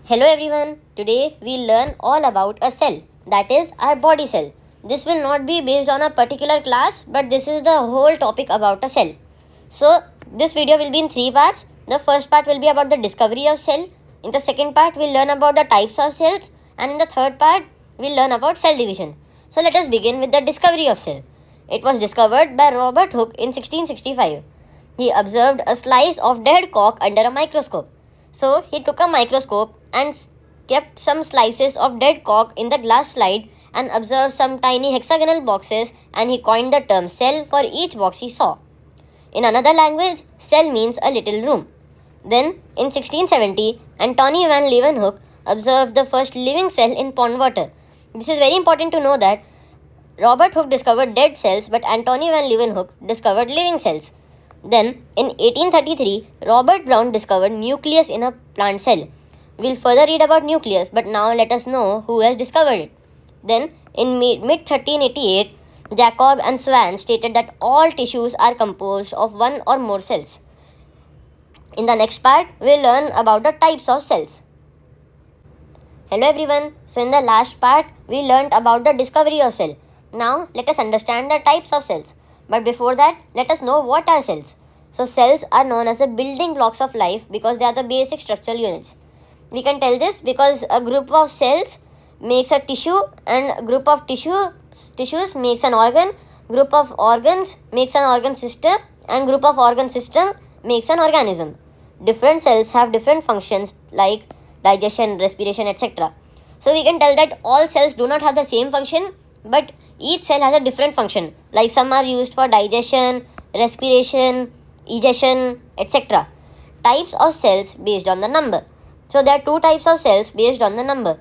Hello everyone, today we learn all about a cell, that is our body cell. This will not be based on a particular class, but this is the whole topic about a cell. So this video will be in 3 parts. The first part will be about the discovery of cell. In the second part we'll learn about the types of cells, and in the third part we'll learn about cell division. So let us begin with the discovery of cell. It was discovered by Robert Hooke in 1665. He observed a slice of dead cork under a microscope. So he took a microscope and kept some slices of dead cork in the glass slide and observed some tiny hexagonal boxes, and he coined the term cell for each box he saw. In another language, cell means a little room. Then, in 1670, Antony van Leeuwenhoek observed the first living cell in pond water. This is very important to know that Robert Hooke discovered dead cells, but Antony van Leeuwenhoek discovered living cells. Then, in 1833, Robert Brown discovered nucleus in a plant cell. We'll further read about nucleus, but now let us know who has discovered it. Then, in mid-1388, Jacob and Swan stated that all tissues are composed of one or more cells. In the next part, we'll learn about the types of cells. Hello everyone, so in the last part, we learned about the discovery of cell. Now, let us understand the types of cells. But before that, let us know what are cells. So cells are known as the building blocks of life because they are the basic structural units. We can tell this because a group of cells makes a tissue, and a group of tissues makes an organ, group of organs makes an organ system, and group of organ system makes an organism. Different cells have different functions like digestion, respiration, etc. So we can tell that all cells do not have the same function, but each cell has a different function, like some are used for digestion, respiration, egestion, etc. Types of cells based on the number. So there are two types of cells based on the number.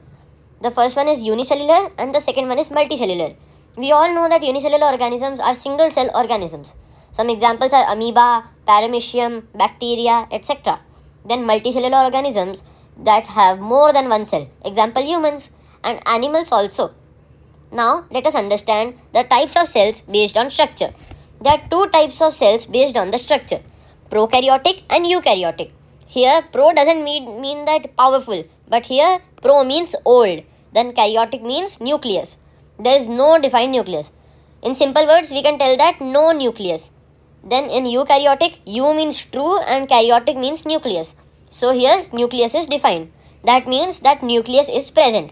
The first one is unicellular and the second one is multicellular. We all know that unicellular organisms are single cell organisms. Some examples are amoeba, paramecium, bacteria, etc. Then multicellular organisms that have more than one cell. Example humans and animals also. Now, let us understand the types of cells based on structure. There are two types of cells based on the structure, prokaryotic and eukaryotic. Here, pro doesn't mean that powerful, but here pro means old. Then karyotic means nucleus. There is no defined nucleus. In simple words, we can tell that no nucleus. Then in eukaryotic, eu means true and karyotic means nucleus. So here, nucleus is defined. That means that nucleus is present.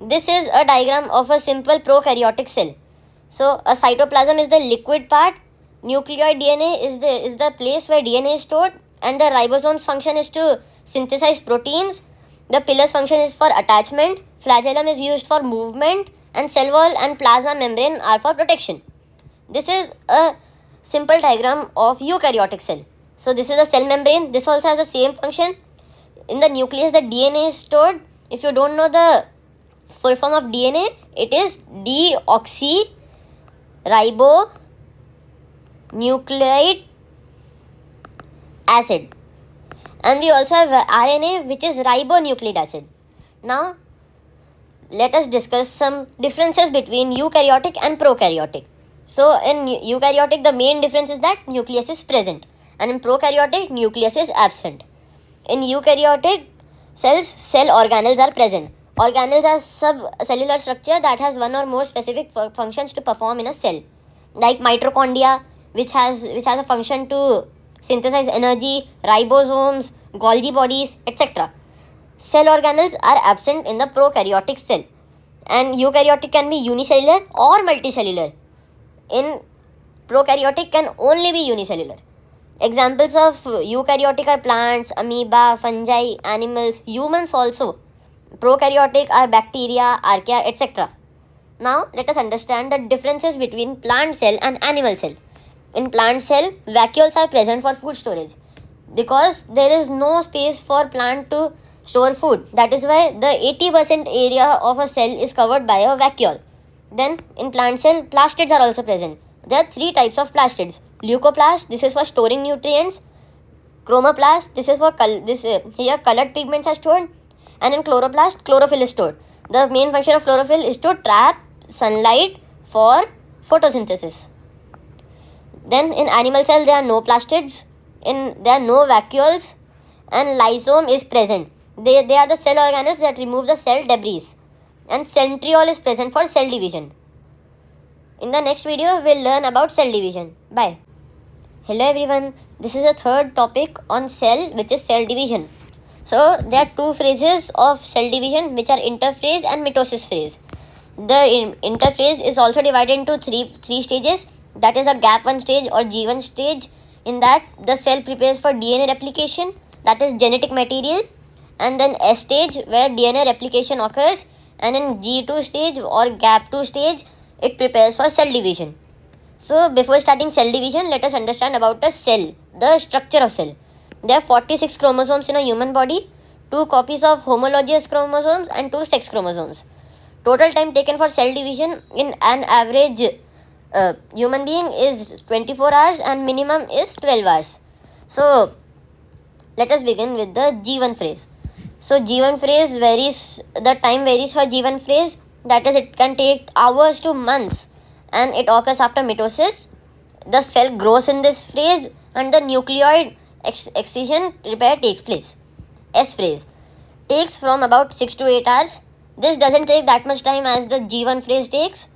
This is a diagram of a simple prokaryotic cell. So a cytoplasm is the liquid part, nucleoid DNA is the place where DNA is stored, and the ribosome's function is to synthesize proteins. The pillar's function is for attachment, flagellum is used for movement, and cell wall and plasma membrane are for protection. This is a simple diagram of eukaryotic cell. So this is a cell membrane, this also has the same function. In the nucleus the DNA is stored. If you don't know the full form of DNA, it is deoxyribonucleic acid. And we also have RNA, which is ribonucleic acid. Now, let us discuss some differences between eukaryotic and prokaryotic. So, in eukaryotic, the main difference is that nucleus is present, and in prokaryotic, nucleus is absent. In eukaryotic cells, cell organelles are present. Organelles are subcellular structure that has one or more specific functions to perform in a cell, like mitochondria, which has a function to synthesize energy, ribosomes, Golgi bodies, etc. Cell organelles are absent in the prokaryotic cell, and eukaryotic can be unicellular or multicellular. In prokaryotic can only be unicellular. Examples of eukaryotic are plants, amoeba, fungi, animals, humans also. Prokaryotic are bacteria, archaea, etc. Now, let us understand the differences between plant cell and animal cell. In plant cell, vacuoles are present for food storage because there is no space for plant to store food. That is why the 80% area of a cell is covered by a vacuole. Then, in plant cell, plastids are also present. There are three types of plastids. Leucoplast, this is for storing nutrients. Chromoplast, this is for here colored pigments are stored. And in chloroplast, chlorophyll is stored. The main function of chlorophyll is to trap sunlight for photosynthesis. Then in animal cell there are no plastids, there are no vacuoles, and lysosome is present. They are the cell organelles that remove the cell debris. And centriole is present for cell division. In the next video, we'll learn about cell division. Bye. Hello everyone, this is the third topic on cell, which is cell division. So there are two phases of cell division, which are interphase and mitosis phase. The interphase is also divided into three stages. That is the gap 1 stage or G1 stage. In that, the cell prepares for DNA replication, that is genetic material, and then S stage where DNA replication occurs, and in G2 stage or gap 2 stage, it prepares for cell division. So before starting cell division, let us understand about a cell, the structure of cell. There are 46 chromosomes in a human body, 2 copies of homologous chromosomes and 2 sex chromosomes. Total time taken for cell division in an average human being is 24 hours and minimum is 12 hours. So let us begin with the G1 phase. So G1 phase varies, the time varies for G1 phase, that is it can take hours to months, and it occurs after mitosis. The cell grows in this phase and the nucleoid excision repair takes place. S phase takes from about 6 to 8 hours. This doesn't take that much time as the G1 phase takes.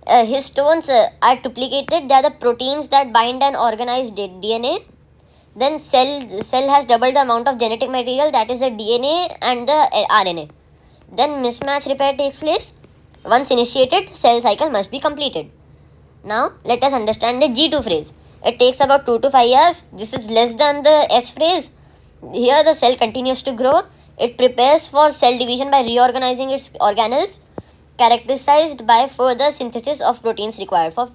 Histones are duplicated. They are the proteins that bind and organize DNA. Then cell has double the amount of genetic material, that is the DNA and the RNA. Then mismatch repair takes place. Once initiated, cell cycle must be completed. Now let us understand the G2 phase. It takes about 2 to 5 years. This is less than the S phase. Here the cell continues to grow. It prepares for cell division by reorganizing its organelles, characterized by further synthesis of proteins required for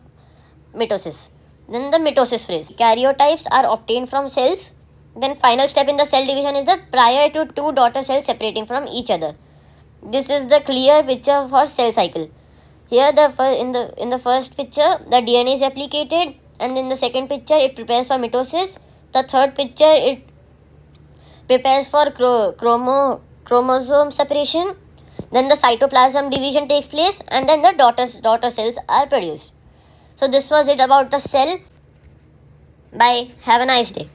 mitosis. Then the mitosis phase. Karyotypes are obtained from cells. Then final step in the cell division is the prior to 2 daughter cells separating from each other. This is the clear picture for cell cycle. Here in the first picture the DNA is replicated, and in the second picture it prepares for mitosis. The third picture it prepares for chromosome separation. Then the cytoplasm division takes place, and then the daughter cells are produced. So this was it about the cell. Bye. Have a nice day.